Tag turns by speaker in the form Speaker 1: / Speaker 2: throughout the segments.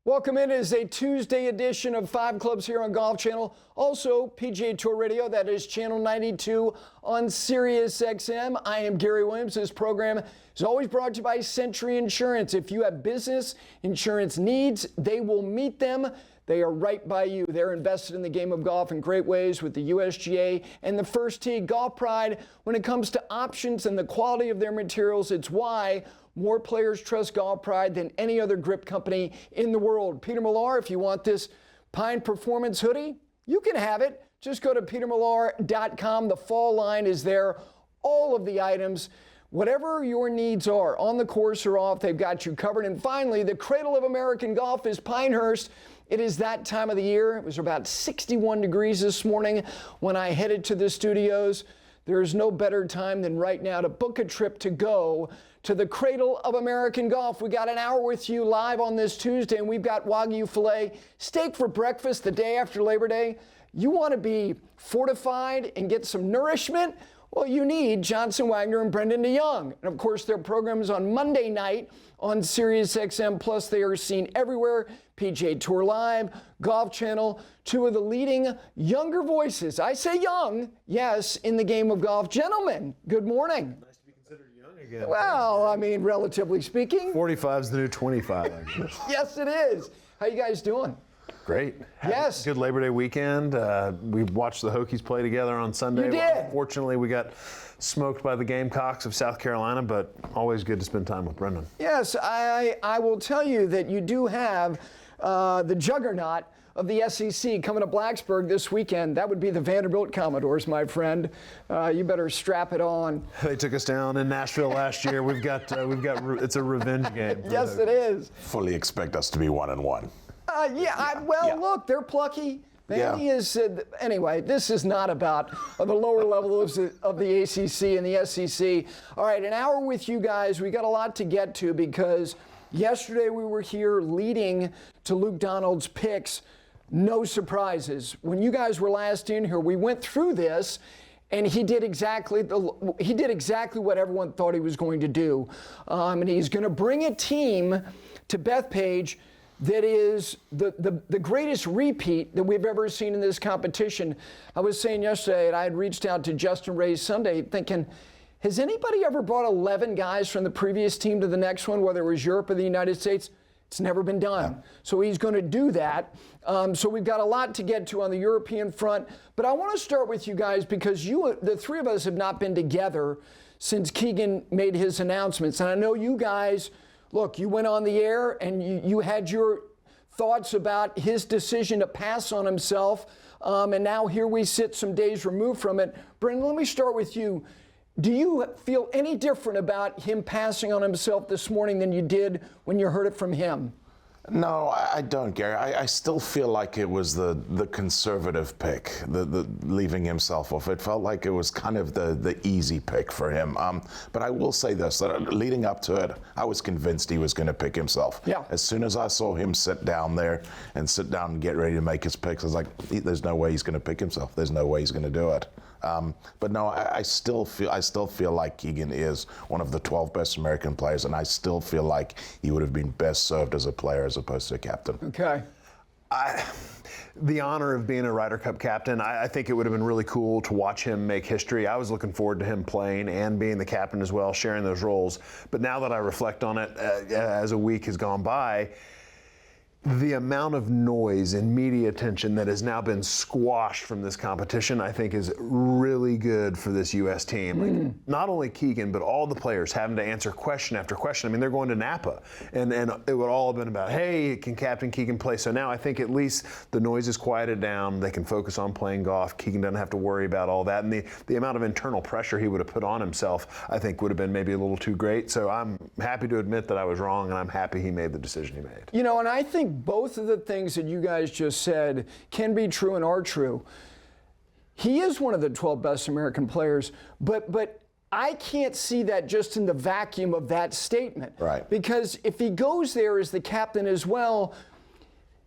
Speaker 1: Welcome in. It is a Tuesday edition of 5 Clubs here on Golf Channel. Also, PGA Tour Radio, that is Channel 92 on Sirius XM. I am Gary Williams. This program is always brought to you by Century Insurance. If you have business insurance needs, they will meet them. They are right by you. They're invested in the game of golf in great ways with the USGA and the First Tee. Golf Pride, when it comes to options and the quality of their materials, it's why more players trust Golf Pride than any other grip company in the world. Peter Millar, if you want this Pine Performance hoodie, you can have it. Just go to petermillar.com. The fall line is there. All of the items, whatever your needs are, on the course or off, they've got you covered. And finally, the cradle of American golf is Pinehurst. It is that time of the year. It was about 61 degrees this morning when I headed to the studios. There is no better time than right now to book a trip to go to the cradle of American golf. We got an hour with you live on this Tuesday, and we've got Wagyu Filet steak for breakfast the day after Labor Day. You want to be fortified and get some nourishment? Well, you need Johnson, Wagner, and Brendon de Jonge. And of course, their program is on Monday night on Sirius XM. Plus, they are seen everywhere. PGA Tour Live, Golf Channel, two of the leading younger voices. I say young, yes, in the game of golf. Gentlemen, good morning.
Speaker 2: Nice to be considered young again.
Speaker 1: Well, I mean, relatively speaking.
Speaker 2: 45 is the new 25, I guess.
Speaker 1: Yes, it is. How you guys doing?
Speaker 2: Great.
Speaker 1: Yes.
Speaker 2: Good Labor Day weekend. We watched the Hokies play together on Sunday.
Speaker 1: You did.
Speaker 2: Fortunately, we got smoked by the Gamecocks of South Carolina, but always good to spend time with Brendon.
Speaker 1: Yes, I will tell you that you do have the juggernaut of the SEC coming to Blacksburg this weekend. That would be the Vanderbilt Commodores, my friend. You better strap it on.
Speaker 2: They took us down in Nashville last year. We've got it's a revenge game.
Speaker 1: Yes, it is.
Speaker 3: Fully expect us to be 1-1.
Speaker 1: Look, they're plucky. Vandy is, anyway, this is not about the lower levels of the ACC and the SEC. All right, an hour with you guys. We got a lot to get to because yesterday we were here leading to Luke Donald's picks. No surprises. When you guys were last in here, we went through this, and he did exactly what everyone thought he was going to do. And he's going to bring a team to Bethpage that is the greatest repeat that we've ever seen in this competition. I was saying yesterday, and I had reached out to Justin Ray Sunday thinking, has anybody ever brought 11 guys from the previous team to the next one, whether it was Europe or the United States? It's never been done. Yeah. So he's going to do that. So we've got a lot to get to on the European front. But I want to start with you guys because the three of us have not been together since Keegan made his announcements. And I know you guys, look, you went on the air and you had your thoughts about his decision to pass on himself. And now here we sit some days removed from it. Brendon, let me start with you. Do you feel any different about him passing on himself this morning than you did when you heard it from him?
Speaker 3: No, I don't, Gary. I still feel like it was the conservative pick, the leaving himself off. It felt like it was kind of the easy pick for him. But I will say this, that leading up to it, I was convinced he was going to pick himself.
Speaker 1: Yeah.
Speaker 3: As soon as I saw him sit down there and get ready to make his picks, I was like, there's no way he's going to pick himself. There's no way he's going to do it. But no, I still feel like Keegan is one of the 12 best American players, and I still feel like he would have been best served as a player as opposed to a captain.
Speaker 1: Okay.
Speaker 2: The honor of being a Ryder Cup captain, I think it would have been really cool to watch him make history. I was looking forward to him playing and being the captain as well, sharing those roles. But now that I reflect on it, as a week has gone by, the amount of noise and media attention that has now been squashed from this competition, I think, is really good for this U.S. team. Like, not only Keegan, but all the players having to answer question after question. I mean, they're going to Napa, and it would all have been about, hey, can Captain Keegan play? So now I think at least the noise is quieted down. They can focus on playing golf. Keegan doesn't have to worry about all that. And the amount of internal pressure he would have put on himself, I think, would have been maybe a little too great. So I'm happy to admit that I was wrong, and I'm happy he made the decision he made.
Speaker 1: You know, and I think both of the things that you guys just said can be true and are true. He is one of the 12 best American players, but I can't see that just in the vacuum of that statement.
Speaker 3: Right.
Speaker 1: Because if he goes there as the captain as well,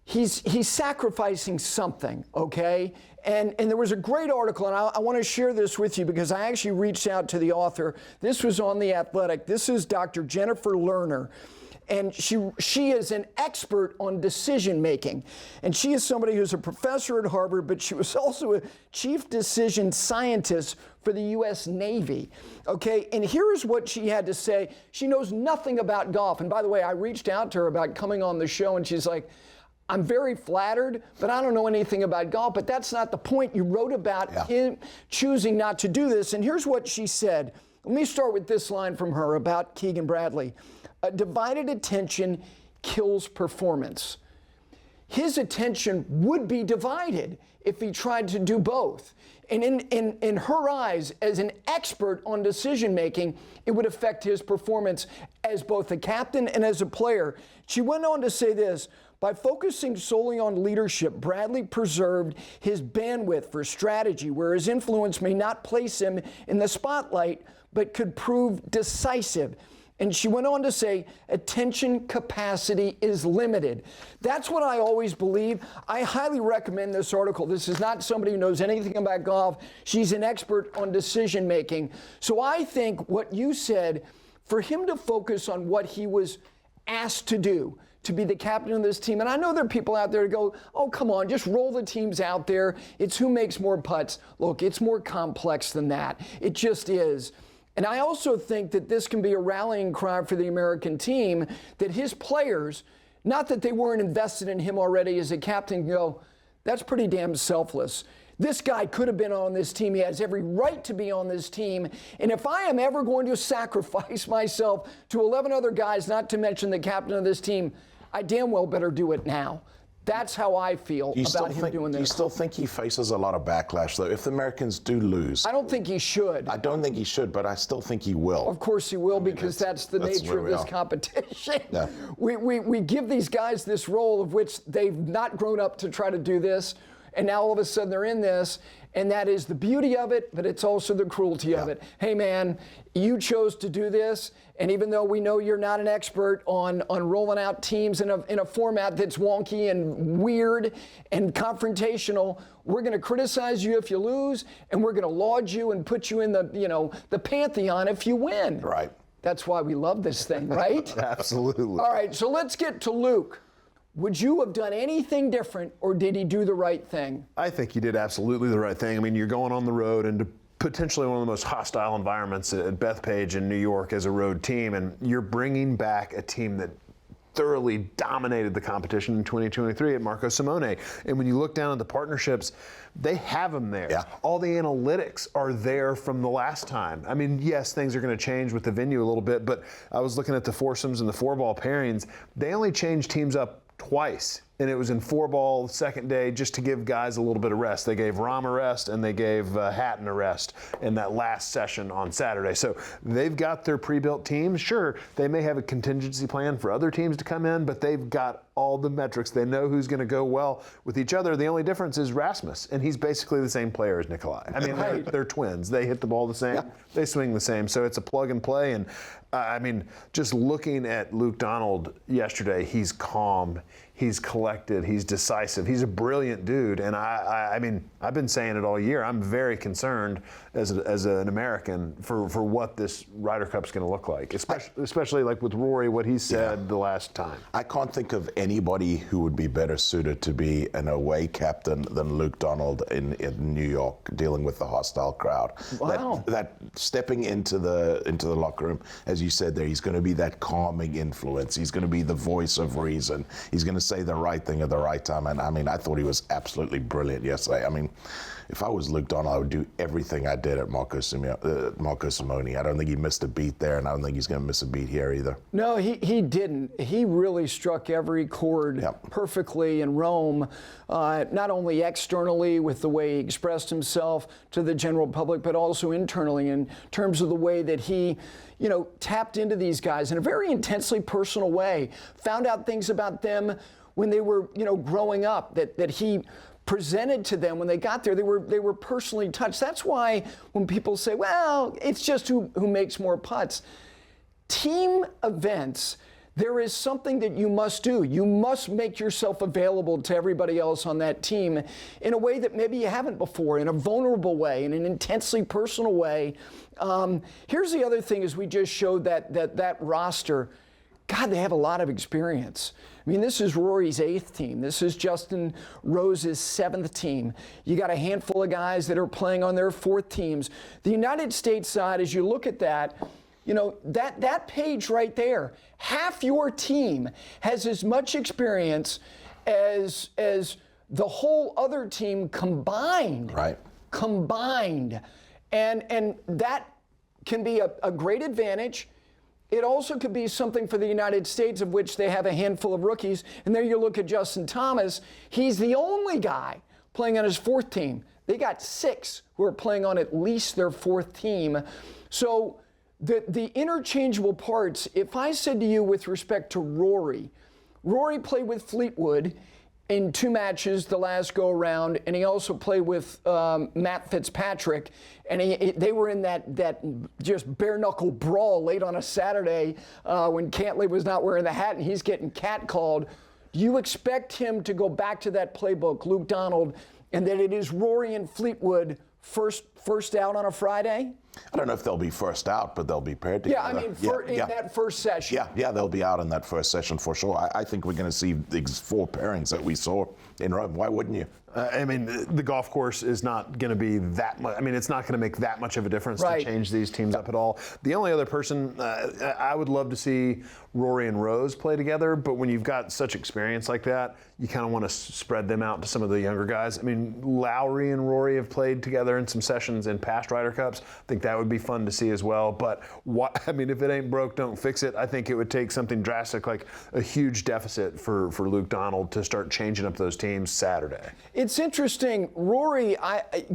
Speaker 1: he's sacrificing something, okay? And there was a great article, and I want to share this with you because I actually reached out to the author. This was on The Athletic. This is Dr. Jennifer Lerner. And she is an expert on decision making. And she is somebody who's a professor at Harvard, but she was also a chief decision scientist for the U.S. Navy. Okay, and here's what she had to say. She knows nothing about golf. And by the way, I reached out to her about coming on the show, and she's like, I'm very flattered, but I don't know anything about golf. But that's not the point. You wrote about him choosing not to do this. And here's what she said. Let me start with this line from her about Keegan Bradley. A divided attention kills performance. His attention would be divided if he tried to do both. And in her eyes, as an expert on decision making, it would affect his performance as both a captain and as a player. She went on to say this: by focusing solely on leadership, Bradley preserved his bandwidth for strategy, where his influence may not place him in the spotlight, but could prove decisive. And she went on to say, attention capacity is limited. That's what I always believe. I highly recommend this article. This is not somebody who knows anything about golf. She's an expert on decision making. So I think what you said, for him to focus on what he was asked to do, to be the captain of this team. And I know there are people out there who go, oh, come on, just roll the teams out there. It's who makes more putts. Look, it's more complex than that. It just is. And I also think that this can be a rallying cry for the American team, that his players, not that they weren't invested in him already as a captain, go, that's pretty damn selfless. This guy could have been on this team. He has every right to be on this team. And if I am ever going to sacrifice myself to 11 other guys, not to mention the captain of this team, I damn well better do it now. That's how I feel about him doing this.
Speaker 3: Do you still think he faces a lot of backlash, though, if the Americans do lose?
Speaker 1: I don't think he should.
Speaker 3: I don't think he should, but I still think he will.
Speaker 1: Of course he will, because that's the nature of this competition. Yeah. We give these guys this role of which they've not grown up to try to do this, and now all of a sudden they're in this, and that is the beauty of it, but it's also the cruelty of it. Hey, man, you chose to do this, and even though we know you're not an expert on rolling out teams in a format that's wonky and weird and confrontational, we're going to criticize you if you lose, and we're going to laud you and put you in the pantheon if you win.
Speaker 3: Right.
Speaker 1: That's why we love this thing, right?
Speaker 2: Absolutely.
Speaker 1: All right, so let's get to Luke. Would you have done anything different, or did he do the right thing?
Speaker 2: I think he did absolutely the right thing. I mean, you're going on the road into potentially one of the most hostile environments at Bethpage in New York as a road team, and you're bringing back a team that thoroughly dominated the competition in 2023 at Marco Simone. And when you look down at the partnerships, they have them there. Yeah. All the analytics are there from the last time. I mean, yes, things are going to change with the venue a little bit, but I was looking at the foursomes and the four-ball pairings. They only changed teams up twice, and it was in four-ball the second day just to give guys a little bit of rest. They gave Rahm a rest, and they gave Hatton a rest in that last session on Saturday. So they've got their pre-built teams. Sure, they may have a contingency plan for other teams to come in, but they've got all the metrics. They know who's going to go well with each other. The only difference is Rasmus, and he's basically the same player as Nikolai. I mean, they're twins. They hit the ball the same. They swing the same. So it's a plug and play. And I mean, just looking at Luke Donald yesterday, he's calm. He's collected. He's decisive. He's a brilliant dude. And I mean, I've been saying it all year. I'm very concerned as an American for what this Ryder Cup's going to look like, especially like with Rory, what he said the last time.
Speaker 3: I can't think of anybody who would be better suited to be an away captain than Luke Donald in New York, dealing with the hostile crowd.
Speaker 1: Wow.
Speaker 3: That stepping into the locker room, as you said there, he's going to be that calming influence. He's going to be the voice of reason. He's going to say the right thing at the right time. And I mean, I thought he was absolutely brilliant yesterday. I mean, if I was Luke Donald, I would do everything I did at Marco Simone. I don't think he missed a beat there, and I don't think he's going to miss a beat here either.
Speaker 1: No, he didn't. He really struck every chord perfectly in Rome, not only externally with the way he expressed himself to the general public, but also internally in terms of the way that he tapped into these guys in a very intensely personal way, found out things about them when they were, growing up, that he presented to them when they got there. They were personally touched. That's why when people say, well, it's just who makes more putts. Team events, there is something that you must do. You must make yourself available to everybody else on that team in a way that maybe you haven't before, in a vulnerable way, in an intensely personal way. Here's the other thing, is we just showed that roster. God, they have a lot of experience. I mean, this is Rory's 8th team. This is Justin Rose's 7th team. You got a handful of guys that are playing on their 4th teams. The United States side, as you look at that, you know, that page right there, half your team has as much experience as the whole other team combined.
Speaker 3: Right.
Speaker 1: Combined. And that can be a great advantage. It also could be something for the United States, of which they have a handful of rookies. And there you look at Justin Thomas. He's the only guy playing on his 4th team. They got 6 who are playing on at least their 4th team. So the interchangeable parts, if I said to you with respect to Rory played with Fleetwood in 2 matches the last go around, and he also played with Matt Fitzpatrick, and they were in that just bare knuckle brawl late on a Saturday when Cantlay was not wearing the hat and he's getting catcalled. Do you expect him to go back to that playbook, Luke Donald, and that it is Rory and Fleetwood first out on a Friday?
Speaker 3: I don't know if they'll be first out, but they'll be paired together.
Speaker 1: Yeah, I mean, that first session.
Speaker 3: Yeah, they'll be out in that first session for sure. I think we're going to see these 4 pairings that we saw in Rome. Why wouldn't you?
Speaker 2: I mean, the golf course is not going to be that much. I mean, it's not going to make that much of a difference to change these teams up at all. The only other person I would love to see Rory and Rose play together, but when you've got such experience like that, you kind of want to spread them out to some of the younger guys. I mean, Lowry and Rory have played together in some sessions in past Ryder Cups. I think that would be fun to see as well. But I mean, if it ain't broke, don't fix it. I think it would take something drastic, like a huge deficit for Luke Donald to start changing up those teams Saturday.
Speaker 1: It's interesting, Rory,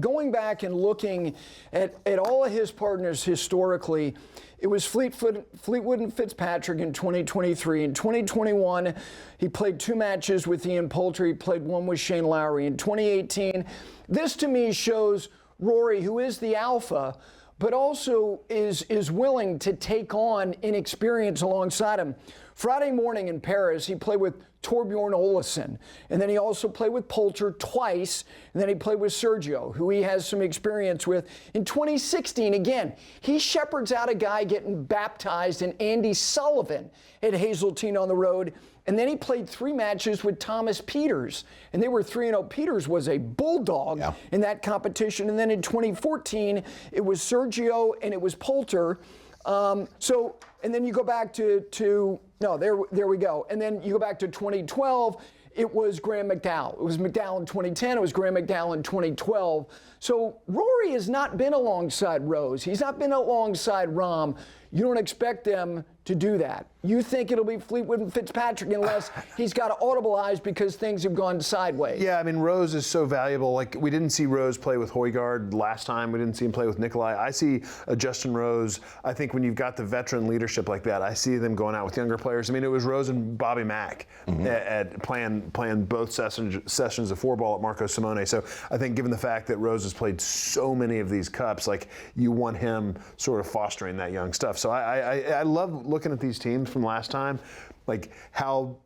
Speaker 1: going back and looking at all of his partners historically, it was Fleetwood and Fitzpatrick in 2023. In 2021, he played 2 matches with Ian Poulter. He played 1 with Shane Lowry. In 2018, this to me shows Rory, who is the alpha, but also is willing to take on inexperience alongside him. Friday morning in Paris, he played with Torbjorn Olesen, and then he also played with Poulter twice, and then he played with Sergio, who he has some experience with. In 2016, again, he shepherds out a guy getting baptized in Andy Sullivan at Hazeltine on the road, and then he played 3 matches with Thomas Pieters, and they were 3-0. Pieters was a bulldog in that competition, and then in 2014, it was Sergio and it was Poulter. And then you go back there we go. And then you go back to 2012, it was Graham McDowell. It was McDowell in 2010, it was Graham McDowell in 2012. So Rory has not been alongside Rose. He's not been alongside Rahm. You don't expect them to do that. You think it'll be Fleetwood and Fitzpatrick unless he's got to audibilize because things have gone sideways.
Speaker 2: Yeah, I mean, Rose is so valuable. Like, we didn't see Rose play with Højgaard last time. We didn't see him play with Nicolai. I see a Justin Rose. I think when you've got the veteran leadership like that, I see them going out with younger players. I mean, it was Rose and Bobby Mack at playing both sessions of 4-ball at Marco Simone. So I think given the fact that Rose has played so many of these cups, like, you want him sort of fostering that young stuff. So I love looking at these teams from last time, like how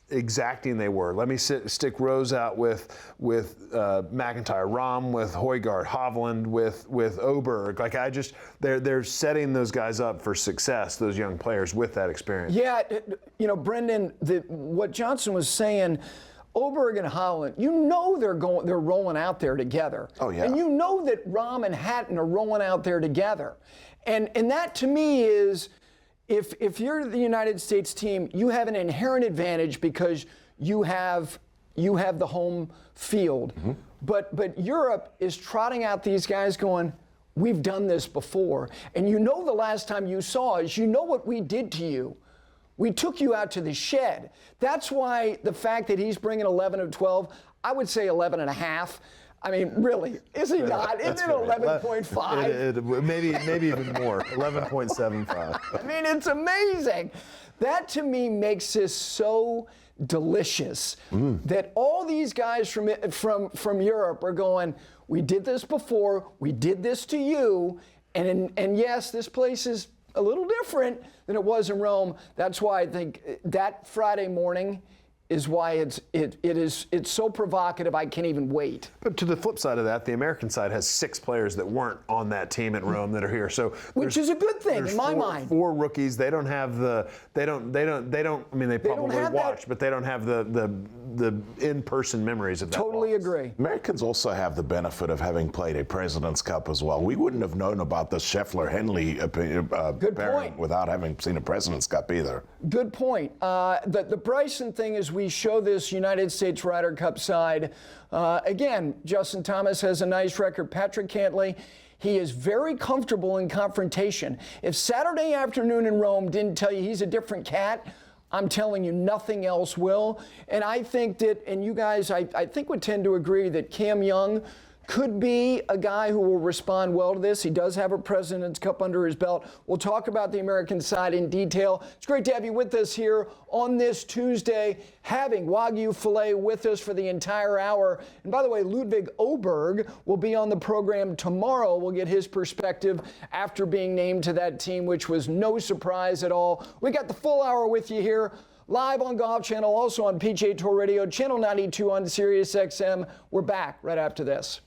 Speaker 2: exacting they were. Let me stick Rose out with McIntyre, Rahm with Højgaard, Hovland with Oberg. Like, they're setting those guys up for success, those young players with that experience.
Speaker 1: Yeah, Brendon, what Johnson was saying, Oberg and Holland, you know they're rolling out there together.
Speaker 3: Oh yeah.
Speaker 1: And you know that Rahm and Hatton are rolling out there together. And that to me is, if you're the United States team, you have an inherent advantage because you have the home field. Mm-hmm. But Europe is trotting out these guys going, we've done this before. And you know the last time you saw us, you know what we did to you. We took you out to the shed. That's why the fact that he's bringing 11 of 12, I would say 11 and a half. I mean, really, is he not? Isn't it 11.5?
Speaker 2: Maybe even more, 11.75.
Speaker 1: I mean, it's amazing. That to me makes this so delicious that all these guys from Europe are going, we did this before, we did this to you, and yes, this place is a little different than it was in Rome. That's why I think that Friday morning is why it's so provocative. I can't even wait.
Speaker 2: But to the flip side of that, the American side has 6 players that weren't on that team at Rome that are here. So
Speaker 1: which is a good thing in my mind.
Speaker 2: 4 rookies. They don't have they probably watch, but they don't have the in-person memories of that.
Speaker 1: Totally agree.
Speaker 3: Americans also have the benefit of having played a President's Cup as well. We wouldn't have known about the Scheffler-Henley pairing without having seen a President's Cup either.
Speaker 1: Good point. The Bryson thing is we show this United States Ryder Cup side. Again, Justin Thomas has a nice record. Patrick Cantlay, he is very comfortable in confrontation. If Saturday afternoon in Rome didn't tell you he's a different cat, I'm telling you nothing else will. And I think that, and you guys, I think would tend to agree that Cam Young could be a guy who will respond well to this. He does have a President's Cup under his belt. We'll talk about the American side in detail. It's great to have you with us here on this Tuesday, having Wagyu Filet with us for the entire hour. And by the way, Ludwig Oberg will be on the program tomorrow. We'll get his perspective after being named to that team, which was no surprise at all. We got the full hour with you here, live on Golf Channel, also on PGA Tour Radio, Channel 92 on Sirius XM. We're back right after this.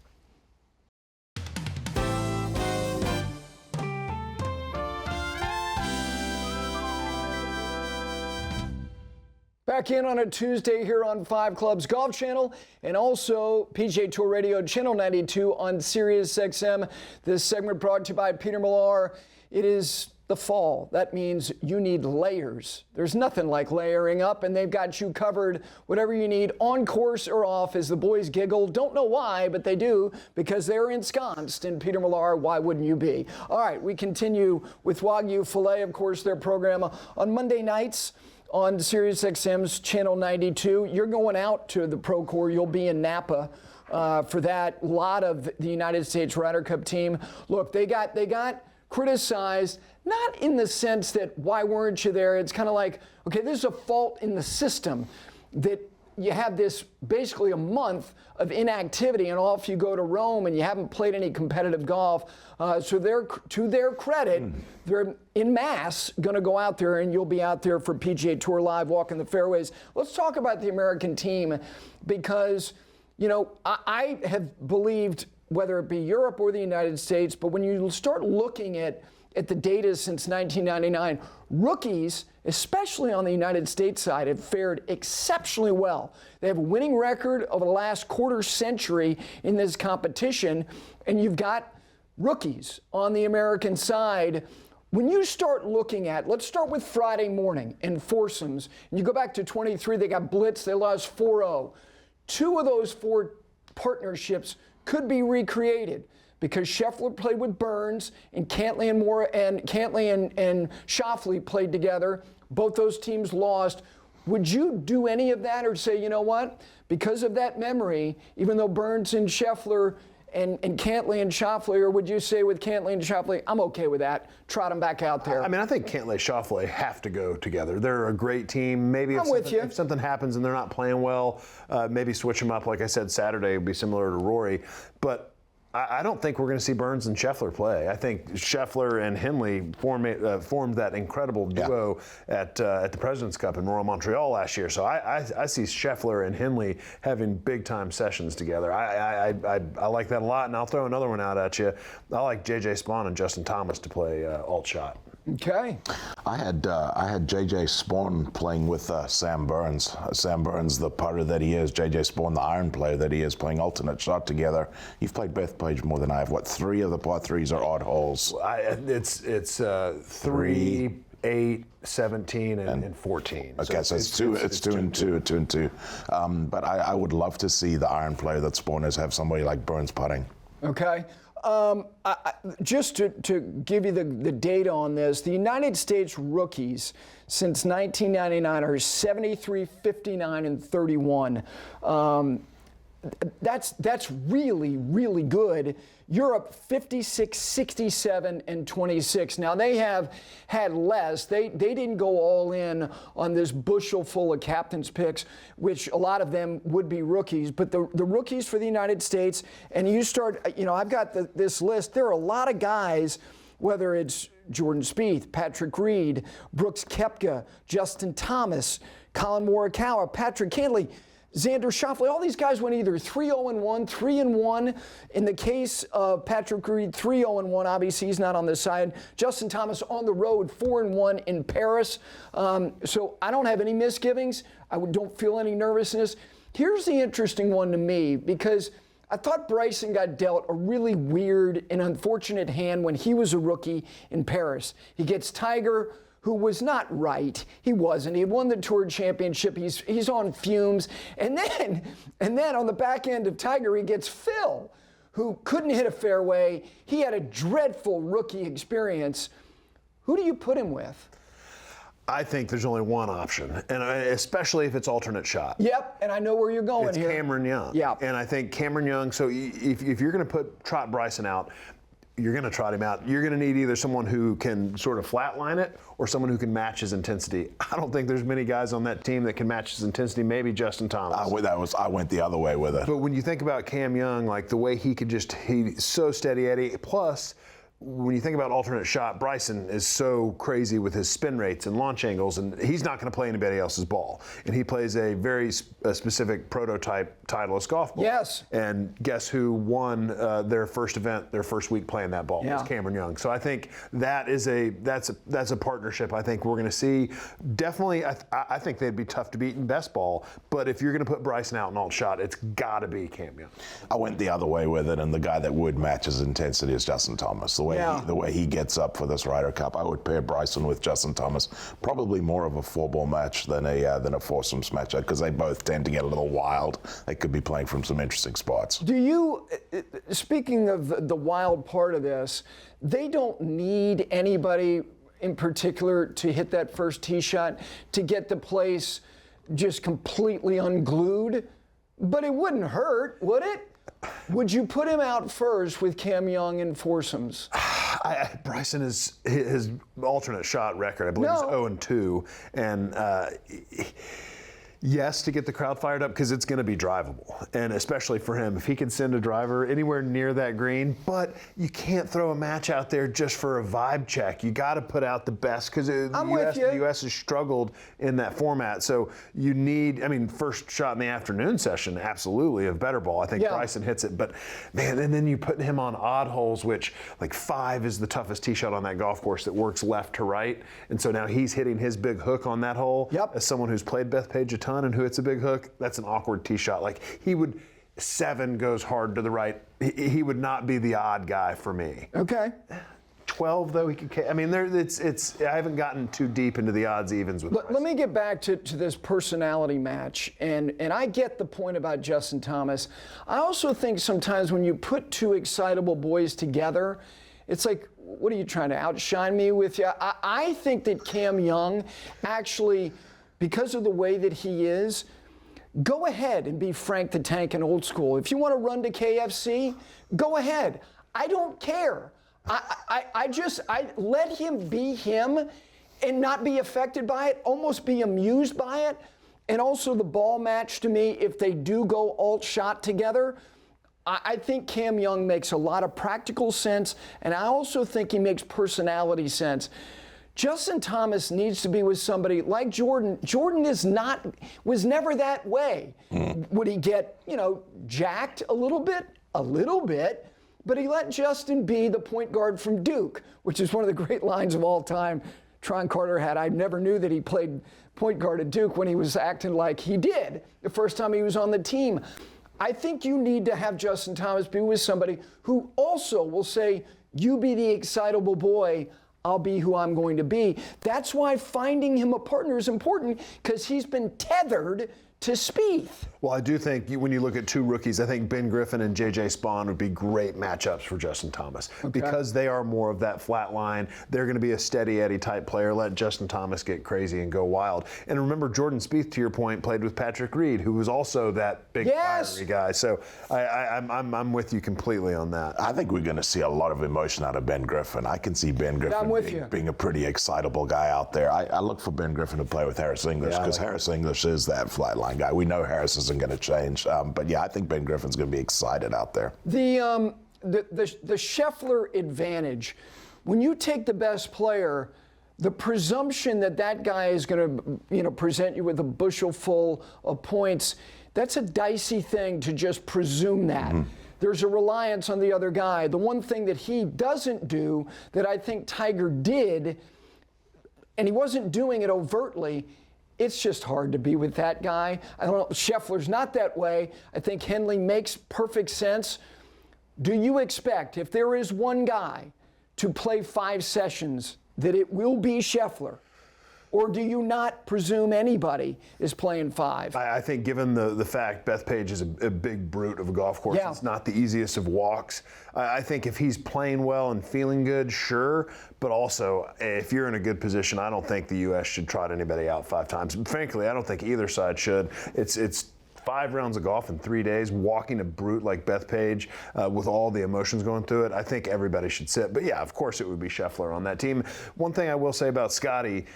Speaker 1: Back in on a Tuesday here on 5 Clubs Golf Channel and also PGA Tour Radio Channel 92 on Sirius XM. This segment brought to you by Peter Millar. It is the fall. That means you need layers. There's nothing like layering up, and they've got you covered, whatever you need, on course or off, as the boys giggle. Don't know why, but they do, because they're ensconced in Peter Millar. Why wouldn't you be? All right, we continue with Wagyu Filet, of course, their program on Monday nights on Sirius XM's Channel 92. You're going out to the Pro Tour. You'll be in Napa for that. A lot of the United States Ryder Cup team. Look, they got criticized, not in the sense that why weren't you there? It's kind of like, okay, there's a fault in the system that you have this basically a month of inactivity, and off you go to Rome, and you haven't played any competitive golf. So to their credit, they're en masse going to go out there, and you'll be out there for PGA Tour Live, walking the fairways. Let's talk about the American team, because, you know, I have believed, whether it be Europe or the United States, but when you start looking at the data since 1999, rookies, especially on the United States side, have fared exceptionally well. They have a winning record over the last quarter century in this competition, and you've got rookies on the American side. When you start looking at, let's start with Friday morning in foursomes, and you go back to 23, they got blitzed, they lost 4-0. 2 of those 4 partnerships could be recreated, because Scheffler played with Burns and Cantlay and Schauffele played together. Both those teams lost. Would you do any of that, or say, you know what, because of that memory, even though Burns and Scheffler and Cantlay and Schauffele, or would you say with Cantlay and Schauffele, I'm okay with that, trot them back out there?
Speaker 2: I mean, I think Cantlay and Schauffele have to go together. They're a great team. Maybe if something happens and they're not playing well, maybe switch them up. Like I said, Saturday would be similar to Rory. But I don't think we're going to see Burns and Scheffler play. I think Scheffler and Henley formed that incredible duo at the President's Cup in Royal Montreal last year. So I see Scheffler and Henley having big-time sessions together. I like that a lot, and I'll throw another one out at you. I like J.J. Spawn and Justin Thomas to play alt shot.
Speaker 1: Okay.
Speaker 3: I had J.J. Spawn playing with Sam Burns. Sam Burns, the putter that he is. J.J. Spawn, the iron player that he is, playing alternate shot together. You've played Bethpage more than I have. What, 3 of the par 3s are odd holes?
Speaker 2: It's 3, 8, 17, and 14.
Speaker 3: Okay, so it's 2 and 2. But I would love to see the iron player that Spawn is have somebody like Burns putting.
Speaker 1: Okay. Just to give you the data on this, the United States rookies since 1999 are 73, 59, and 31. That's really, really good. Europe, 56, 67, and 26. Now, they have had less. They didn't go all in on this bushel full of captain's picks, which a lot of them would be rookies. But the rookies for the United States, and you start, you know, I've got this list. There are a lot of guys, whether it's Jordan Spieth, Patrick Reed, Brooks Koepka, Justin Thomas, Colin Morikawa, Patrick Cantlay, Xander Schauffele, all these guys went either 3-0-1, 3-1. In the case of Patrick Reed, 3-0-1. Obviously, he's not on this side. Justin Thomas on the road, 4-1 in Paris. So I don't have any misgivings. I don't feel any nervousness. Here's the interesting one to me, because I thought Bryson got dealt a really weird and unfortunate hand when he was a rookie in Paris. He gets Tiger, who was not right. He wasn't. He had won the Tour Championship. He's on fumes. And then on the back end of Tiger, he gets Phil, who couldn't hit a fairway. He had a dreadful rookie experience. Who do you put him with?
Speaker 2: I think there's only one option, and especially if it's alternate shot.
Speaker 1: Yep, and I know where you're going here.
Speaker 2: It's Cameron Young.
Speaker 1: Yeah.
Speaker 2: And I think Cameron Young, so if you're going to trot Bryson out, you're going to trot him out. You're going to need either someone who can sort of flatline it or someone who can match his intensity. I don't think there's many guys on that team that can match his intensity. Maybe Justin Thomas.
Speaker 3: I went the other way with it.
Speaker 2: But when you think about Cam Young, like the way he's so steady Eddie. Plus, when you think about alternate shot, Bryson is so crazy with his spin rates and launch angles, and he's not going to play anybody else's ball. And he plays a very specific prototype Titleist golf ball.
Speaker 1: Yes.
Speaker 2: And guess who won their first event, their first week playing that ball?
Speaker 1: Yeah.
Speaker 2: It's Cameron Young. So I think that's a partnership I think we're going to see. Definitely, I think they'd be tough to beat in best ball. But if you're going to put Bryson out in alt shot, it's got to be Cam Young.
Speaker 3: I went the other way with it, and the guy that would match his intensity is Justin Thomas. The way he gets up for this Ryder Cup, I would pair Bryson with Justin Thomas. Probably more of a four-ball match than a foursomes match, because they both tend to get a little wild. They could be playing from some interesting spots.
Speaker 1: Do you, speaking of the wild part of this, they don't need anybody in particular to hit that first tee shot to get the place just completely unglued, but it wouldn't hurt, would it? Would you put him out first with Cam Young in foursomes?
Speaker 2: Bryson is his alternate shot record. I believe he's 0-2, and yes, to get the crowd fired up because it's going to be drivable, and especially for him, if he can send a driver anywhere near that green. But you can't throw a match out there just for a vibe check. You got to put out the best because the U.S. has struggled in that format. So you need, first shot in the afternoon session, absolutely a better ball. I think Bryson hits it, but man, and then you put him on odd holes, which like 5 is the toughest tee shot on that golf course that works left to right, and so now he's hitting his big hook on that hole. As someone who's played Bethpage a ton and who hits a big hook, that's an awkward tee shot. Like 7 goes hard to the right. He would not be the odd guy for me.
Speaker 1: Okay.
Speaker 2: 12 though, he could. I haven't gotten too deep into the odds evens with.
Speaker 1: Let me get back to this personality match, and I get the point about Justin Thomas. I also think sometimes when you put two excitable boys together, it's like, what are you trying to outshine me with? I think that Cam Young actually, because of the way that he is, go ahead and be Frank the Tank and old school. If you want to run to KFC, go ahead. I don't care. I let him be him and not be affected by it, almost be amused by it. And also the ball match to me, if they do go alt shot together, I think Cam Young makes a lot of practical sense, and I also think he makes personality sense. Justin Thomas needs to be with somebody like Jordan. Jordan was never that way. Would he get, jacked a little bit? A little bit. But he let Justin be the point guard from Duke, which is one of the great lines of all time Tron Carter had. I never knew that he played point guard at Duke when he was acting like he did the first time he was on the team. I think you need to have Justin Thomas be with somebody who also will say, you be the excitable boy, I'll be who I'm going to be. That's why finding him a partner is important, because he's been tethered to Spieth.
Speaker 2: Well, I do think when you look at two rookies, I think Ben Griffin and J.J. Spawn would be great matchups for Justin Thomas because they are more of that flat line. They're going to be a steady Eddie type player. Let Justin Thomas get crazy and go wild. And remember, Jordan Spieth, to your point, played with Patrick Reed, who was also that big fiery guy. So I'm with you completely on that.
Speaker 3: I think we're going to see a lot of emotion out of Ben Griffin. I can see Ben Griffin being a pretty excitable guy out there. I look for Ben Griffin to play with Harris English because Harris English is that flat line guy. We know Harris isn't going to change, but I think Ben Griffin's going to be excited out there.
Speaker 1: The Scheffler advantage, when you take the best player, the presumption that that guy is going to, present you with a bushel full of points, that's a dicey thing to just presume that. There's a reliance on the other guy. The one thing that he doesn't do that I think Tiger did, and he wasn't doing it overtly, it's just hard to be with that guy. I don't know, Scheffler's not that way. I think Henley makes perfect sense. Do you expect, if there is one guy to play 5 sessions, that it will be Scheffler? Or do you not presume anybody is playing 5?
Speaker 2: I think given the fact Bethpage is a big brute of a golf course,
Speaker 1: Yeah.
Speaker 2: It's not the easiest of walks. I think if he's playing well and feeling good, sure. But also, if you're in a good position, I don't think the U.S. should trot anybody out 5 times. Frankly, I don't think either side should. It's 5 rounds of golf in 3 days, walking a brute like Bethpage with all the emotions going through it. I think everybody should sit. But yeah, of course it would be Scheffler on that team. One thing I will say about Scotty,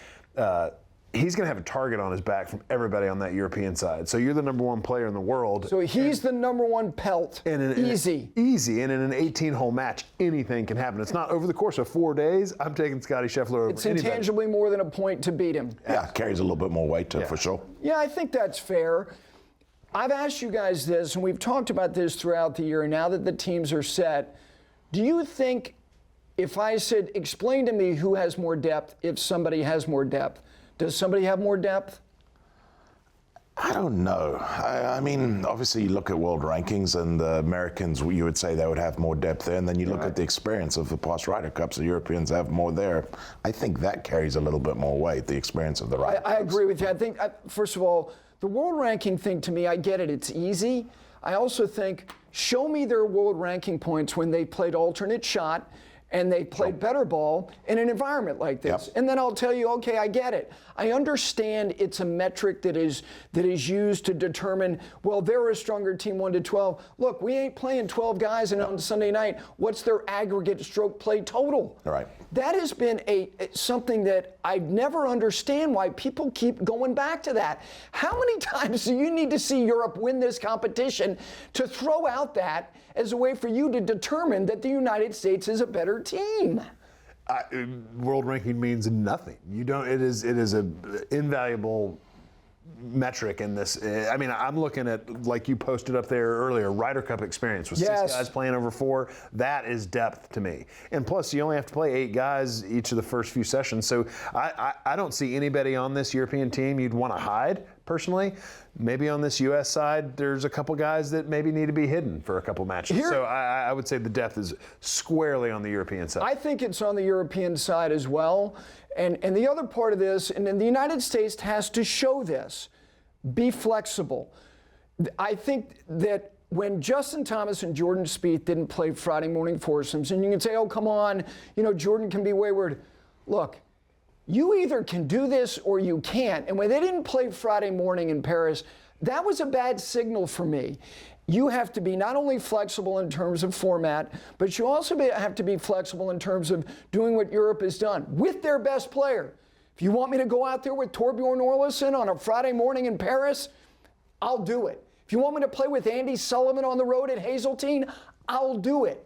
Speaker 2: he's going to have a target on his back from everybody on that European side. So you're the number 1 player in the world.
Speaker 1: So he's the number 1 pelt. Easy.
Speaker 2: Easy. And in an 18-hole match, anything can happen. It's not over the course of 4 days. I'm taking Scotty Scheffler over
Speaker 1: It's
Speaker 2: anybody.
Speaker 1: intangibly more than a point to beat him.
Speaker 3: Yeah, carries a little bit more weight to it for sure.
Speaker 1: Yeah, I think that's fair. I've asked you guys this, and we've talked about this throughout the year, now that the teams are set. Do you think, if I said, explain to me who has more depth, if somebody has more depth, does somebody have more depth?
Speaker 3: I don't know. I mean, obviously you look at world rankings and the Americans, you would say they would have more depth there, and then you look at the experience of the past Ryder Cups, the Europeans have more there. I think that carries a little bit more weight, the experience of the Ryder Cups.
Speaker 1: I agree with you. I think, first of all, the world ranking thing, to me, I get it. It's easy. I also think, show me their world ranking points when they played alternate shot and they played better ball in an environment like this. And then I'll tell you, okay, I get it. I understand it's a metric that is used to determine, well, they're a stronger team 1 to 12. Look, we ain't playing 12 guys and on Sunday night, what's their aggregate stroke play total?
Speaker 3: All right.
Speaker 1: That has been something that I never understand why people keep going back to that. How many times do you need to see Europe win this competition to throw out that as a way for you to determine that the United States is a better team?
Speaker 2: World ranking means nothing. You don't. It is a invaluable metric in this. I mean, I'm looking at, like you posted up there earlier, Ryder Cup experience with 6 guys playing over 4. That is depth to me. And plus, you only have to play 8 guys each of the first few sessions. So I don't see anybody on this European team you'd want to hide, personally. Maybe on this U.S. side, there's a couple guys that maybe need to be hidden for a couple matches. So I would say the depth is squarely on the European side.
Speaker 1: I think it's on the European side as well. And the other part of this, and then the United States has to show this, be flexible. I think that when Justin Thomas and Jordan Spieth didn't play Friday morning foursomes, and you can say, oh, come on, Jordan can be wayward. Look, you either can do this or you can't. And when they didn't play Friday morning in Paris, that was a bad signal for me. You have to be not only flexible in terms of format, but you also have to be flexible in terms of doing what Europe has done with their best player. If you want me to go out there with Torbjorn Orlesen on a Friday morning in Paris, I'll do it. If you want me to play with Andy Sullivan on the road at Hazeltine, I'll do it.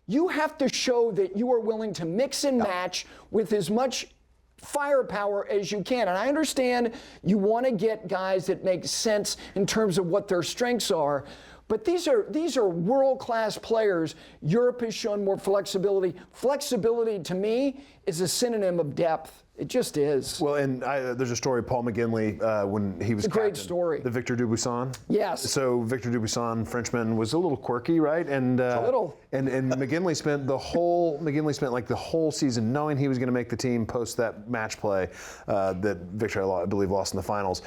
Speaker 1: You have to show that you are willing to mix and match with as much firepower as you can. And I understand you want to get guys that make sense in terms of what their strengths are, but these are world-class players. Europe has shown more flexibility. Flexibility, to me, is a synonym of depth. It just is.
Speaker 2: Well, and there's a story, Paul McGinley, when he was
Speaker 1: It's a great
Speaker 2: captain,
Speaker 1: story.
Speaker 2: The Victor Dubuisson.
Speaker 1: Yes.
Speaker 2: So Victor Dubuisson, Frenchman, was a little quirky, right? And
Speaker 1: a little.
Speaker 2: And McGinley spent the whole season knowing he was going to make the team post that match play that Victor, I believe, lost in the finals.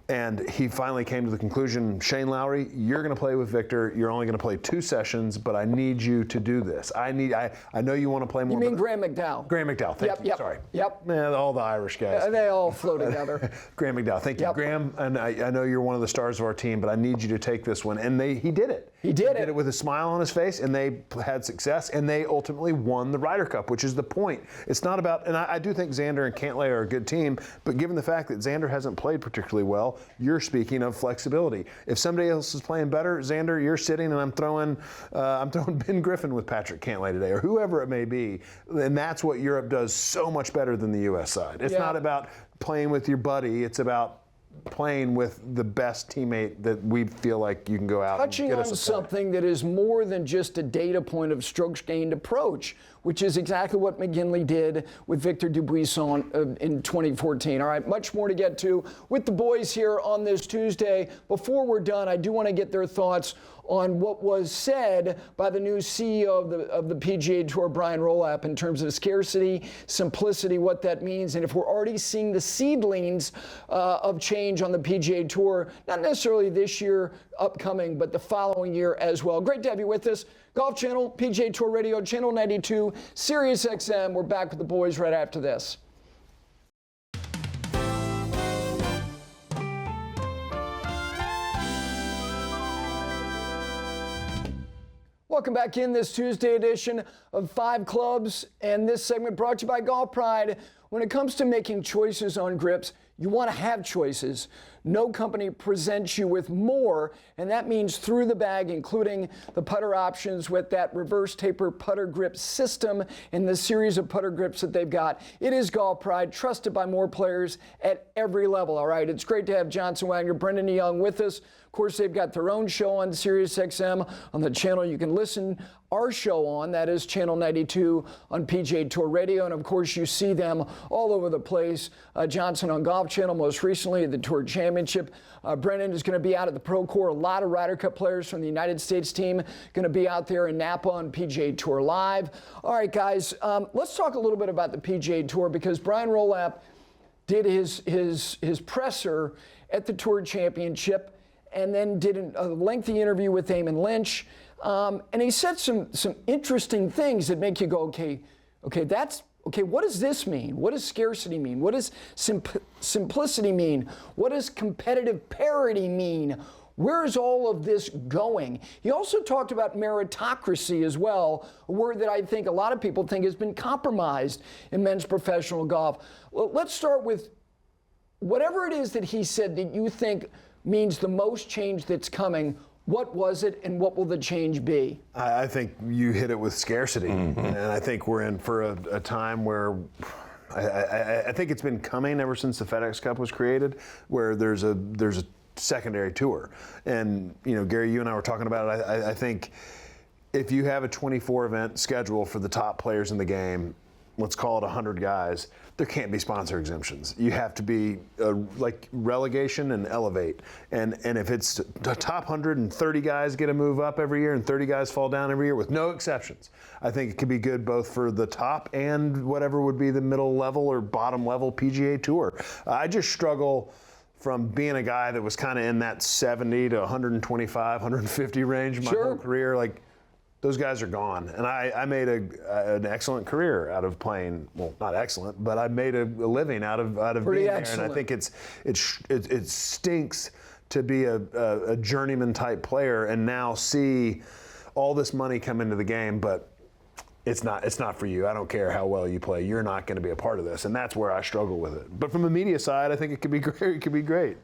Speaker 2: And he finally came to the conclusion, Shane Lowry, you're going to play with Victor. You're only going to play 2 sessions, but I need you to do this. I know you want to play more.
Speaker 1: You mean Graham McDowell?
Speaker 2: Graham McDowell, thank you.
Speaker 1: Yep.
Speaker 2: Sorry.
Speaker 1: Yep.
Speaker 2: Man, all the Irish guys.
Speaker 1: They all flow together.
Speaker 2: Graham McDowell, thank you.
Speaker 1: Yep.
Speaker 2: Graham, and I know you're one of the stars of our team, but I need you to take this one. And he did it.
Speaker 1: He did
Speaker 2: it with a smile on his face, and they had success, and they ultimately won the Ryder Cup, which is the point. It's not about, and I do think Xander and Cantlay are a good team, but given the fact that Xander hasn't played particularly well, you're speaking of flexibility. If somebody else is playing better, Xander, you're sitting, and I'm throwing Ben Griffin with Patrick Cantlay today, or whoever it may be, and that's what Europe does so much better than the U.S. side. It's not about playing with your buddy, it's about playing with the best teammate that we feel like you can go out
Speaker 1: touching
Speaker 2: and get
Speaker 1: on
Speaker 2: us
Speaker 1: something that is more than just a data point of strokes gained approach, which is exactly what McGinley did with Victor Dubuisson in 2014. All right, much more to get to with the boys here on this Tuesday. Before we're done, I do want to get their thoughts on what was said by the new CEO of the PGA Tour, Brian Rolapp, in terms of scarcity, simplicity, what that means, and if we're already seeing the seedlings of change on the PGA Tour, not necessarily this year upcoming, but the following year as well. Great to have you with us. Golf Channel, PGA Tour Radio, Channel 92, Sirius XM. We're back with the boys right after this. Welcome back in this Tuesday edition of 5 Clubs, and this segment brought to you by Golf Pride. When it comes to making choices on grips, you want to have choices. No company presents you with more, and that means through the bag, including the putter options with that reverse taper putter grip system and the series of putter grips that they've got. It is Golf Pride, trusted by more players at every level. All right, it's great to have Johnson Wagner, Brendon de Jonge with us. Of course, they've got their own show on Sirius XM on the channel you can listen our show on. That is Channel 92 on PGA Tour Radio. And of course, you see them all over the place. Johnson on Golf Channel, most recently at the Tour Championship. Brendon is going to be out at the Pro Tour. A lot of Ryder Cup players from the United States team going to be out there in Napa on PGA Tour Live. All right, guys, let's talk a little bit about the PGA Tour, because Brian Rolapp did his presser at the Tour Championship, and then did a lengthy interview with Eamon Lynch. And he said some interesting things that make you go, okay, what does this mean? What does scarcity mean? What does simplicity mean? What does competitive parity mean? Where is all of this going? He also talked about meritocracy as well, a word that I think a lot of people think has been compromised in men's professional golf. Well, let's start with whatever it is that he said that you think means the most change that's coming. What was it, and what will the change be?
Speaker 2: I think you hit it with scarcity, and I think we're in for a time where I think it's been coming ever since the FedEx Cup was created, where there's a secondary tour. And Gary, you and I were talking about it. I think if you have a 24 event schedule for the top players in the game, let's call it 100 guys, there can't be sponsor exemptions. You have to be like relegation and elevate. And if it's the top 130 guys get a move up every year and 30 guys fall down every year with no exceptions, I think it could be good both for the top and whatever would be the middle level or bottom level PGA Tour. I just struggle from being a guy that was kind of in that 70 to 125, 150 range my whole career. Like, those guys are gone, and I made an excellent career out of playing. Well, not excellent, but I made a living out of being there. And I think it stinks to be a journeyman type player and now see all this money come into the game, but it's not for you. I don't care how well you play. You're not going to be a part of this, and that's where I struggle with it. But from the media side, I think it could be great. It could be great.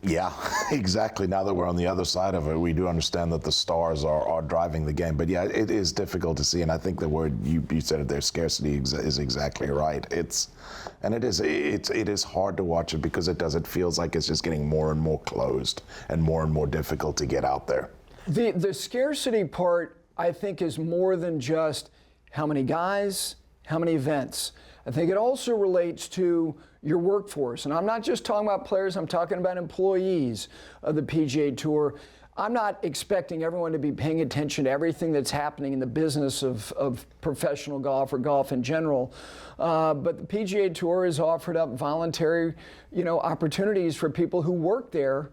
Speaker 3: Yeah, exactly. Now that we're on the other side of it, we do understand that the stars are driving the game. But yeah, it is difficult to see, and I think the word you said it there, scarcity, is exactly right. It is hard to watch it because it feels like it's just getting more and more closed and more difficult to get out there.
Speaker 1: The scarcity part, I think, is more than just how many guys, how many events. I think it also relates to your workforce. And I'm not just talking about players, I'm talking about employees of the PGA Tour. I'm not expecting everyone to be paying attention to everything that's happening in the business of professional golf or golf in general. But the PGA Tour has offered up voluntary, opportunities for people who work there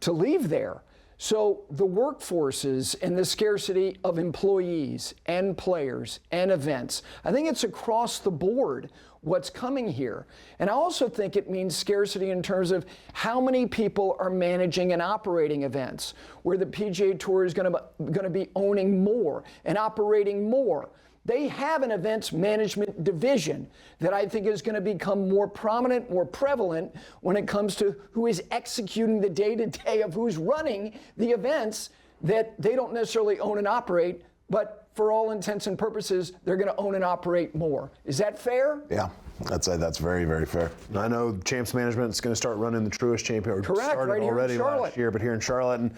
Speaker 1: to leave there. So the workforces and the scarcity of employees and players and events, I think it's across the board what's coming here. And I also think it means scarcity in terms of how many people are managing and operating events, where the PGA Tour is going to be owning more and operating more. They have an events management division that I think is going to become more prominent, more prevalent when it comes to who is executing the day-to-day of who's running the events that they don't necessarily own and operate, but for all intents and purposes, they're going to own and operate more. Is that fair?
Speaker 3: Yeah, I'd say that's very, very fair.
Speaker 2: I know Champs Management is going to start running the Truist Champion.
Speaker 1: Correct,
Speaker 2: Started
Speaker 1: right here in
Speaker 2: already
Speaker 1: Charlotte.
Speaker 2: last year, but here in Charlotte. And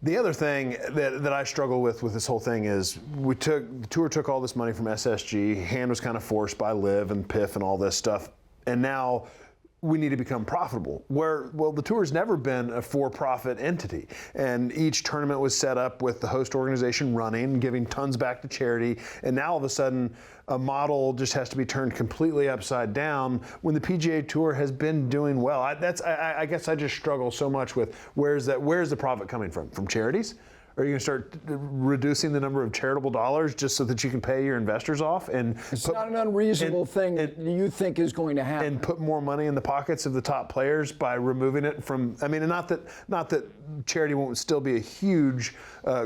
Speaker 2: the other thing that I struggle with this whole thing is the tour took all this money from SSG. Hand was kind of forced by Liv and PIF and all this stuff. And now we need to become profitable. Well, the tour's never been a for-profit entity. And each tournament was set up with the host organization running, giving tons back to charity. And now all of a sudden, a model just has to be turned completely upside down when the PGA Tour has been doing well. I guess I just struggle so much with where's the profit coming from? From charities? Are you going to start reducing the number of charitable dollars just so that you can pay your investors off? And
Speaker 1: it's not an unreasonable thing that you think is going to happen.
Speaker 2: And put more money in the pockets of the top players by removing it from. I mean, not that charity won't still be a huge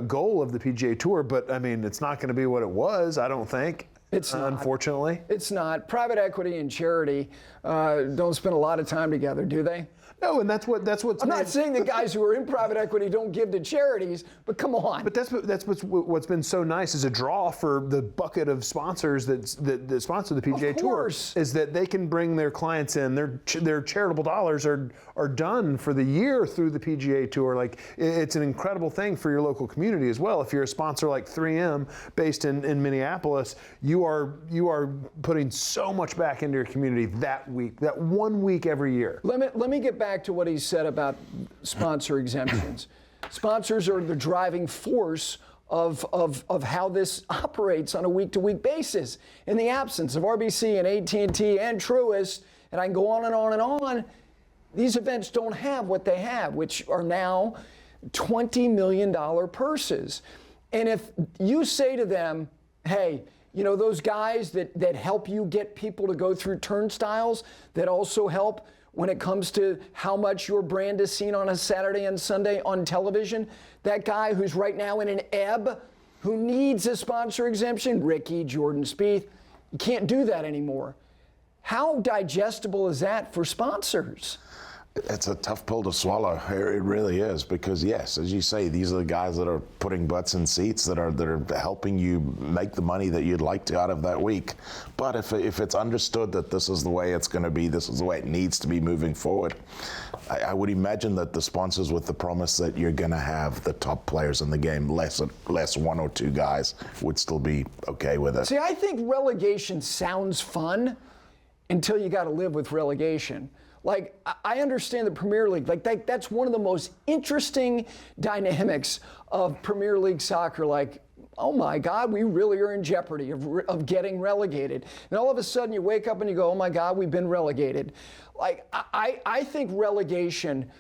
Speaker 2: goal of the PGA Tour, but I mean, it's not going to be what it was. I don't think.
Speaker 1: It's not.
Speaker 2: Unfortunately.
Speaker 1: It's not. Private equity and charity don't spend a lot of time together, do they?
Speaker 2: No, and that's what's.
Speaker 1: I'm not saying that guys who are in private equity don't give to charities, but come on.
Speaker 2: But that's what's been so nice as a draw for the bucket of sponsors that sponsor the PGA Tour is that they can bring their clients in. Their charitable dollars are done for the year through the PGA Tour. Like, it's an incredible thing for your local community as well. If you're a sponsor like 3M based in Minneapolis, you are putting so much back into your community that week, that 1 week every year.
Speaker 1: Let me get back to what he said about sponsor exemptions. Sponsors are the driving force of how this operates on a week-to-week basis. In the absence of RBC and AT&T and Truist, and I can go on and on and on, these events don't have what they have, which are now $20 million purses. And if you say to them, hey, you know, those guys that help you get people to go through turnstiles, that also help when it comes to how much your brand is seen on a Saturday and Sunday on television, that guy who's right now in an ebb, who needs a sponsor exemption, Ricky, Jordan Spieth, you can't do that anymore. How digestible is that for sponsors?
Speaker 3: It's a tough pill to swallow. It really is, because yes, as you say, these are the guys that are putting butts in seats, that are helping you make the money that you'd like to out of that week. But if it's understood that this is the way it's going to be, this is the way it needs to be moving forward, I would imagine that the sponsors, with the promise that you're going to have the top players in the game, less one or two guys, would still be okay with it.
Speaker 1: See, I think relegation sounds fun until you got to live with relegation. Like, I understand the Premier League. Like, that's one of the most interesting dynamics of Premier League soccer. Like, oh my God, we really are in jeopardy of getting relegated. And all of a sudden you wake up and you go, oh my God, we've been relegated. Like, I think relegation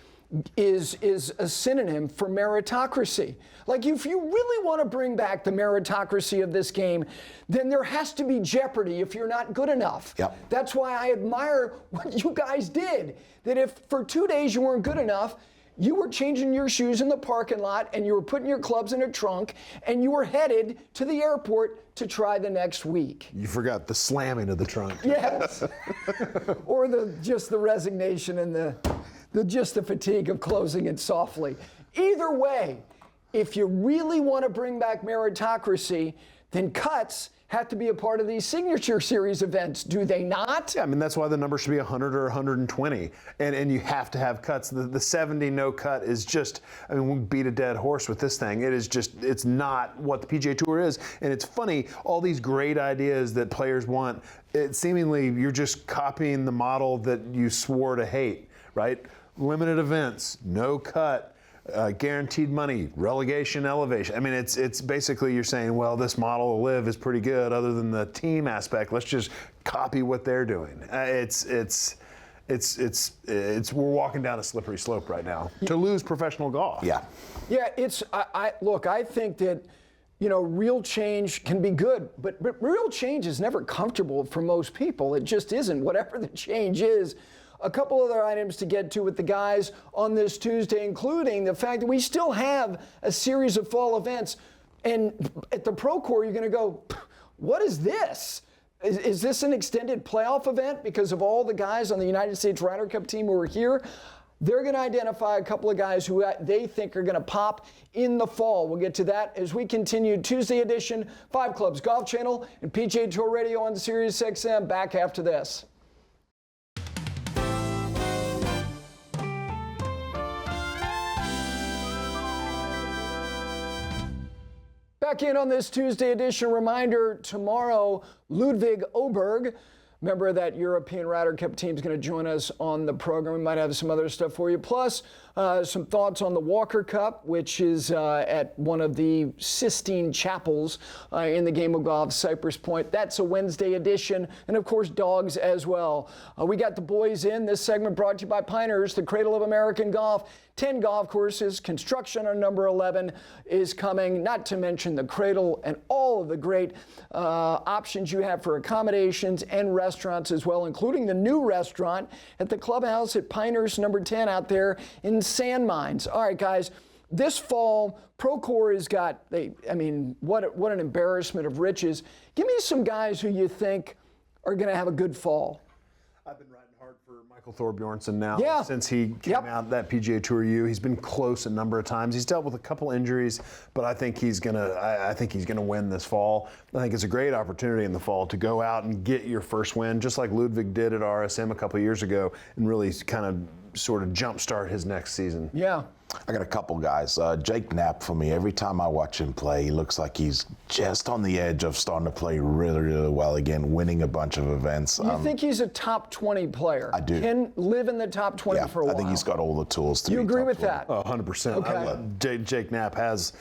Speaker 1: is a synonym for meritocracy. Like, if you really want to bring back the meritocracy of this game, then there has to be jeopardy if you're not good enough.
Speaker 3: Yep.
Speaker 1: That's why I admire what you guys did. That if for 2 days you weren't good enough, you were changing your shoes in the parking lot and you were putting your clubs in a trunk and you were headed to the airport to try the next week.
Speaker 2: You forgot the slamming of the trunk.
Speaker 1: Yes. Or just the resignation and the fatigue of closing it softly. Either way, if you really want to bring back meritocracy, then cuts have to be a part of these signature series events, do they not?
Speaker 2: Yeah, I mean, that's why the number should be 100 or 120. And you have to have cuts. The 70 no cut is just, I mean, we beat a dead horse with this thing. It is just, it's not what the PGA Tour is. And it's funny, all these great ideas that players want, seemingly you're just copying the model that you swore to hate, right? Limited events, no cut, guaranteed money, relegation, elevation. I mean, it's basically you're saying, well, this model of live is pretty good other than the team aspect. Let's just copy what they're doing. It's we're walking down a slippery slope right now to lose professional golf.
Speaker 3: Yeah.
Speaker 1: Yeah, look, I think that, real change can be good, but real change is never comfortable for most people. It just isn't, whatever the change is. A couple other items to get to with the guys on this Tuesday, including the fact that we still have a series of fall events. And at the Pro Tour, you're going to go, what is this? Is this an extended playoff event because of all the guys on the United States Ryder Cup team who are here? They're going to identify a couple of guys who they think are going to pop in the fall. We'll get to that as we continue Tuesday edition, 5 Clubs Golf Channel and PGA Tour Radio on Sirius XM. Back after this. Back in on this Tuesday edition. Reminder, tomorrow, Ludwig Åberg, member of that European Ryder Cup team, is going to join us on the program. We might have some other stuff for you. Plus, some thoughts on the Walker Cup, which is at one of the Sistine Chapels in the game of golf, Cypress Point. That's a Wednesday edition. And, of course, dogs as well. We got the boys in. This segment brought to you by Pinehurst, the cradle of American golf. 10 golf courses. Construction on number 11 is coming, not to mention the cradle and all of the great options you have for accommodations and restaurants as well, including the new restaurant at the clubhouse at Pinehurst number 10 out there in Sand Mines. All right, guys, this fall, Procore has got, what an embarrassment of riches. Give me some guys who you think are going to have a good fall.
Speaker 2: I've been riding hard for Michael Thorbjornsen now since he came out that PGA Tour U. He's been close a number of times. He's dealt with a couple injuries, but I think he's gonna win this fall. I think it's a great opportunity in the fall to go out and get your first win, just like Ludwig did at RSM a couple of years ago, and really kind of sort of jumpstart his next season.
Speaker 1: Yeah.
Speaker 3: I got a couple guys. Jake Knapp, for me, every time I watch him play, he looks like he's just on the edge of starting to play really, really well again, winning a bunch of events.
Speaker 1: You think he's a top 20 player?
Speaker 3: I do.
Speaker 1: Can live in the top 20 for a while.
Speaker 3: I think he's got all the tools to
Speaker 1: You
Speaker 3: be
Speaker 1: agree
Speaker 3: top
Speaker 1: with
Speaker 3: 20.
Speaker 1: that?
Speaker 2: Oh, 100%.
Speaker 1: Okay.
Speaker 2: Jake Knapp has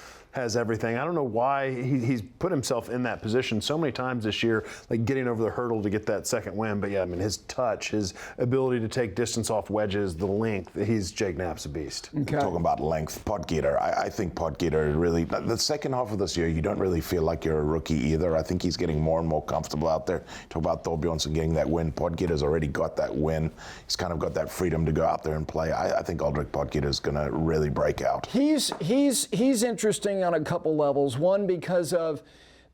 Speaker 2: everything. I don't know why he's put himself in that position so many times this year, like getting over the hurdle to get that second win. But yeah, his touch, his ability to take distance off wedges, the length, Jake Knapp's a beast.
Speaker 1: Okay.
Speaker 3: Talking about length, Podgeter. I think Podgeter really, the second half of this year, you don't really feel like you're a rookie either. I think he's getting more and more comfortable out there. Talk about Thorbjornsen getting that win. Podgeter's already got that win. He's kind of got that freedom to go out there and play. I think Ulrich Podgeter's going to really break out.
Speaker 1: He's interesting on a couple levels. One, because of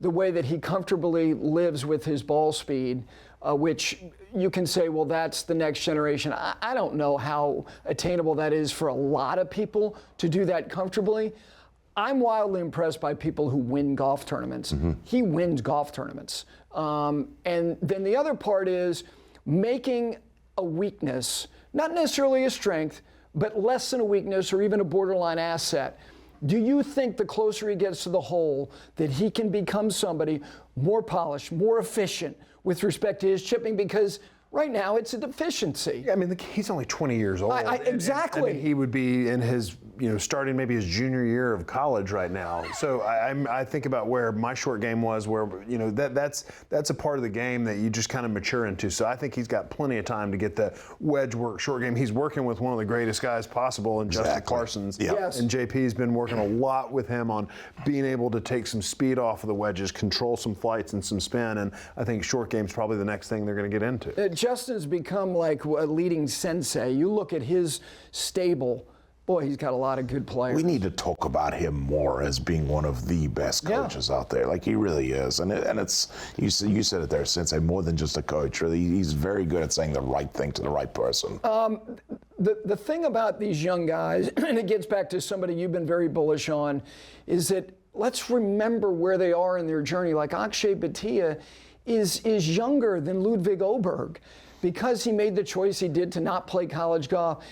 Speaker 1: the way that he comfortably lives with his ball speed, which you can say, well, that's the next generation. I don't know how attainable that is for a lot of people to do that comfortably. I'm wildly impressed by people who win golf tournaments. Mm-hmm. He wins golf tournaments. And then the other part is making a weakness, not necessarily a strength, but less than a weakness or even a borderline asset. Do you think the closer he gets to the hole that he can become somebody more polished, more efficient with respect to his chipping? Because right now it's a deficiency.
Speaker 2: Yeah, he's only 20 years old.
Speaker 1: Exactly.
Speaker 2: He would be in his, starting maybe his junior year of college right now. So I think about where my short game was, where, that's a part of the game that you just kind of mature into. So I think he's got plenty of time to get the wedge work, short game. He's working with one of the greatest guys possible in Justin Parsons.
Speaker 3: Yep.
Speaker 1: Yes.
Speaker 2: And JP's been working a lot with him on being able to take some speed off of the wedges, control some flights and some spin. And I think short game's probably the next thing they're going to get into.
Speaker 1: Justin's become like a leading sensei. You look at his stable, boy, he's got a lot of good players.
Speaker 3: We need to talk about him more as being one of the best coaches out there. Like, he really is. And it's, you said it there, Sensei, more than just a coach. Really, he's very good at saying the right thing to the right person.
Speaker 1: The thing about these young guys, and it gets back to somebody you've been very bullish on, is that let's remember where they are in their journey. Like Akshay Bhatia is younger than Ludwig Åberg because he made the choice he did to not play college golf.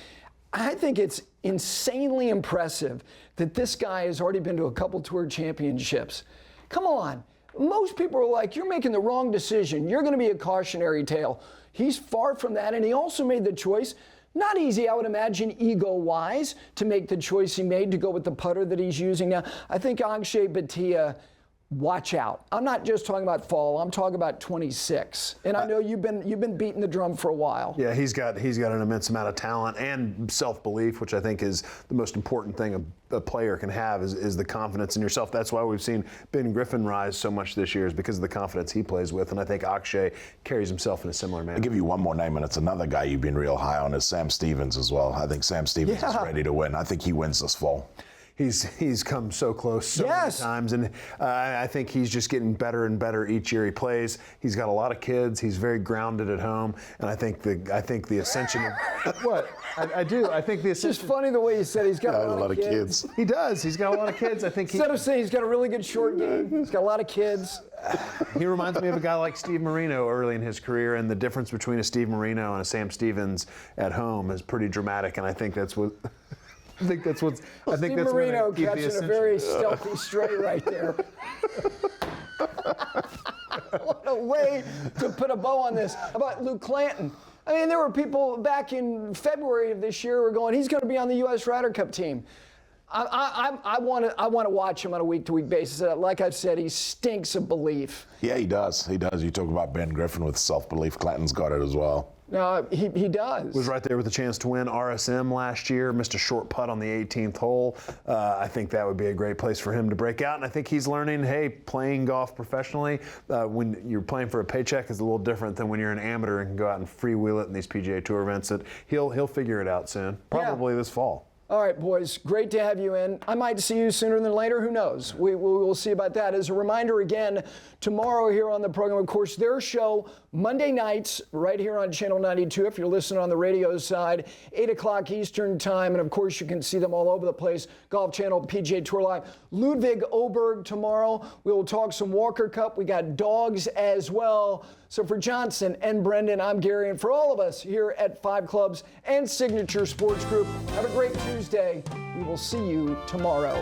Speaker 1: I think it's insanely impressive that this guy has already been to a couple tour championships. Come on. Most people are like, you're making the wrong decision. You're going to be a cautionary tale. He's far from that, and he also made the choice, not easy, I would imagine, ego-wise, to make the choice he made to go with the putter that he's using now. I think Akshay Bhatia watch out. I'm not just talking about fall. I'm talking about 26. And I know you've been beating the drum for a while.
Speaker 2: Yeah, he's got an immense amount of talent and self-belief, which I think is the most important thing a player can have is the confidence in yourself. That's why we've seen Ben Griffin rise so much this year, is because of the confidence he plays with. And I think Akshay carries himself in a similar manner.
Speaker 3: I'll give you one more name, and it's another guy you've been real high on, is Sam Stevens as well. I think Sam Stevens is ready to win. I think he wins this fall.
Speaker 2: He's come so close so many times, and I think he's just getting better and better each year he plays. He's got a lot of kids. He's very grounded at home, and I think the ascension of what I do. I think the ascension.
Speaker 1: It's just funny the way you said he's got a lot of kids.
Speaker 2: He does. He's got a lot of kids. I think
Speaker 1: instead of saying he's got a really good short game, he's got a lot of kids.
Speaker 2: He reminds me of a guy like Steve Marino early in his career, and the difference between a Steve Marino and a Sam Stevens at home is pretty dramatic, and I think that's what. I think that's
Speaker 1: Steve Marino catching a very stealthy straight right there. What a way to put a bow on this. How about Luke Clanton? I mean, there were people back in February of this year who were going, he's going to be on the U.S. Ryder Cup team. I want to watch him on a week-to-week basis. Like I've said, he stinks of belief.
Speaker 3: Yeah, he does. He does. You talk about Ben Griffin with self-belief. Clanton's got it as well.
Speaker 1: No, he does.
Speaker 2: Was right there with a chance to win RSM last year. Missed a short putt on the 18th hole. I think that would be a great place for him to break out. And I think he's learning, hey, playing golf professionally, when you're playing for a paycheck is a little different than when you're an amateur and can go out and freewheel it in these PGA Tour events. That he'll figure it out soon, probably this fall.
Speaker 1: All right, boys, great to have you in. I might see you sooner than later. Who knows? We'll see about that. As a reminder, again, tomorrow here on the program, of course, their show, Monday nights, right here on Channel 92, if you're listening on the radio side, 8 o'clock Eastern time. And, of course, you can see them all over the place. Golf Channel, PGA Tour Live. Ludwig Oberg tomorrow. We will talk some Walker Cup. We got dogs as well. So for Johnson and Brendon, I'm Gary, and for all of us here at 5 Clubs and Signature Sports Group, have a great Tuesday. We will see you tomorrow.